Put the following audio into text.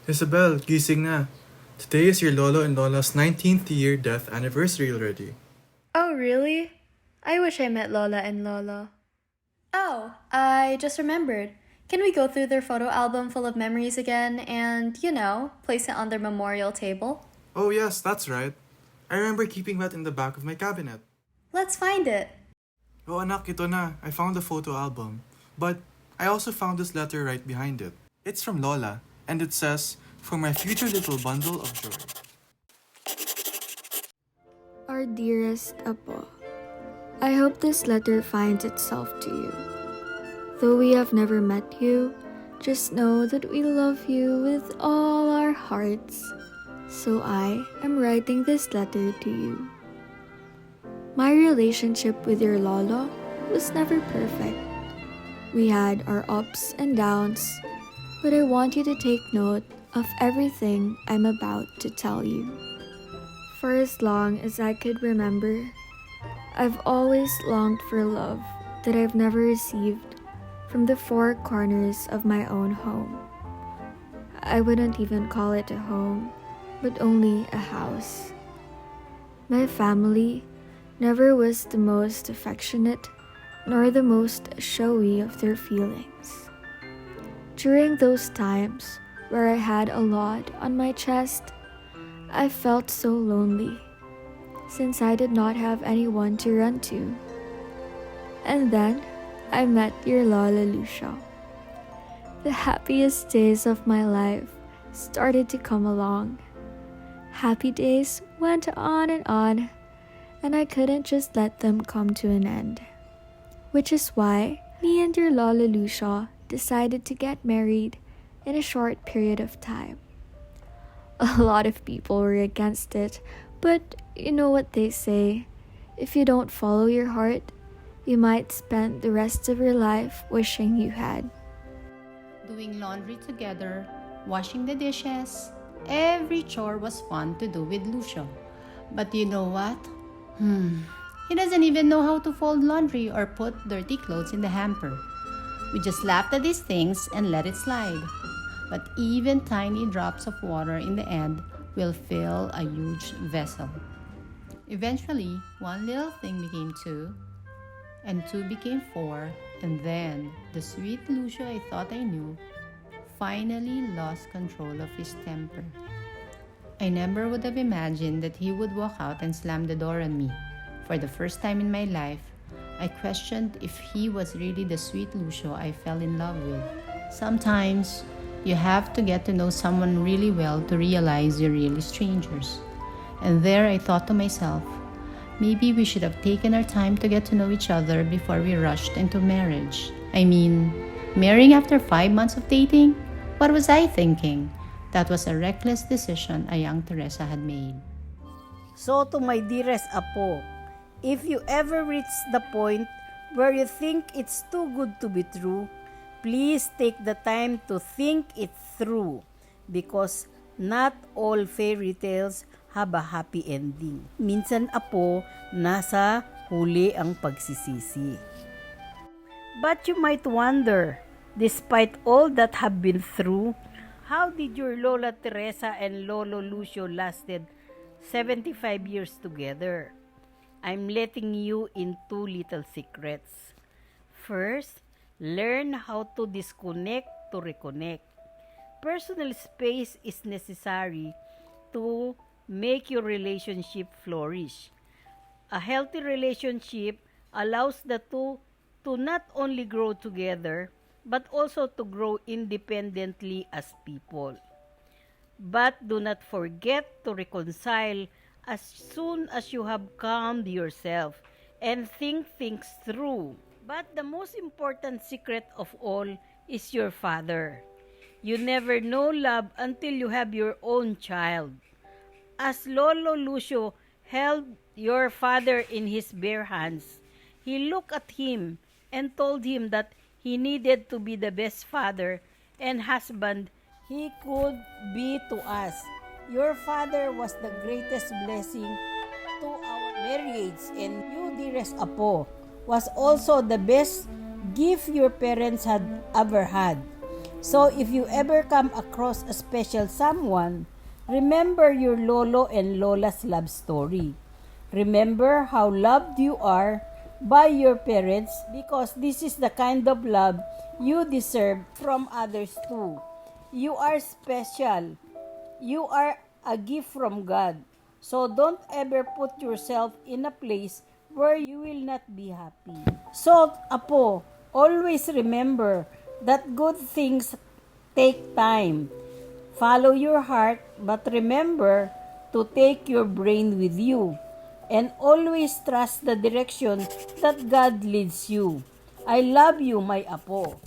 Isabel, gising na. Today is your Lolo and Lola's 19th year death anniversary already. Oh, really? I wish I met Lola and Lola. Oh, I just remembered. Can we go through their photo album full of memories again and, place it on their memorial table? Oh yes, that's right. I remember keeping that in the back of my cabinet. Let's find it. Oh anak, ito na. I found the photo album. But I also found this letter right behind it. It's from Lola, and it says, "For my future little bundle of joy." Our dearest Apo, I hope this letter finds itself to you. Though we have never met you, just know that we love you with all our hearts. So I am writing this letter to you. My relationship with your Lolo was never perfect. We had our ups and downs, but I want you to take note of everything I'm about to tell you. For as long as I could remember, I've always longed for love that I've never received from the four corners of my own home. I wouldn't even call it a home, but only a house. My family never was the most affectionate nor the most showy of their feelings. During those times where I had a lot on my chest, I felt so lonely since I did not have anyone to run to. And then I met your Lola Lucia. The happiest days of my life started to come along. Happy days went on, and I couldn't just let them come to an end. Which is why me and your Lola Lucia decided to get married in a short period of time. A lot of people were against it, but you know what they say. If you don't follow your heart, you might spend the rest of your life wishing you had. Doing laundry together, washing the dishes, every chore was fun to do with Lucio. But you know what? He doesn't even know how to fold laundry or put dirty clothes in the hamper. We just laughed at these things and let it slide. But even tiny drops of water in the end will fill a huge vessel. Eventually, one little thing became two, and two became four, and then the sweet Lucio I thought I knew finally lost control of his temper. I never would have imagined that he would walk out and slam the door on me. For the first time in my life, I questioned if he was really the sweet Lucio I fell in love with. Sometimes, you have to get to know someone really well to realize you're really strangers. And there I thought to myself, maybe we should have taken our time to get to know each other before we rushed into marriage. I mean, marrying after 5 months of dating? What was I thinking? That was a reckless decision a young Teresa had made. So to my dearest Apo, if you ever reach the point where you think it's too good to be true, please take the time to think it through because not all fairy tales have a happy ending. Minsan, Apo, nasa huli ang pagsisisi. But you might wonder, despite all that have been through, how did your Lola Teresa and Lolo Lucio lasted 75 years together? I'm letting you in two little secrets. First, learn how to disconnect to reconnect. Personal space is necessary to make your relationship flourish. A healthy relationship allows the two to not only grow together, but also to grow independently as people. But do not forget to reconcile as soon as you have calmed yourself and think things through. But the most important secret of all is your father. You never know love until you have your own child. As Lolo Lucio held your father in his bare hands, he looked at him and told him that he needed to be the best father and husband he could be to us. Your father was the greatest blessing to our marriage, and you, dearest Apo, was also the best gift your parents had ever had. So if you ever come across a special someone, remember your Lolo and Lola's love story. Remember how loved you are by your parents, because this is the kind of love you deserve from others too. You are special. You are a gift from God. So don't ever put yourself in a place where you will not be happy. So, Apo, always remember that good things take time. Follow your heart, but remember to take your brain with you. And always trust the direction that God leads you. I love you, my Apo.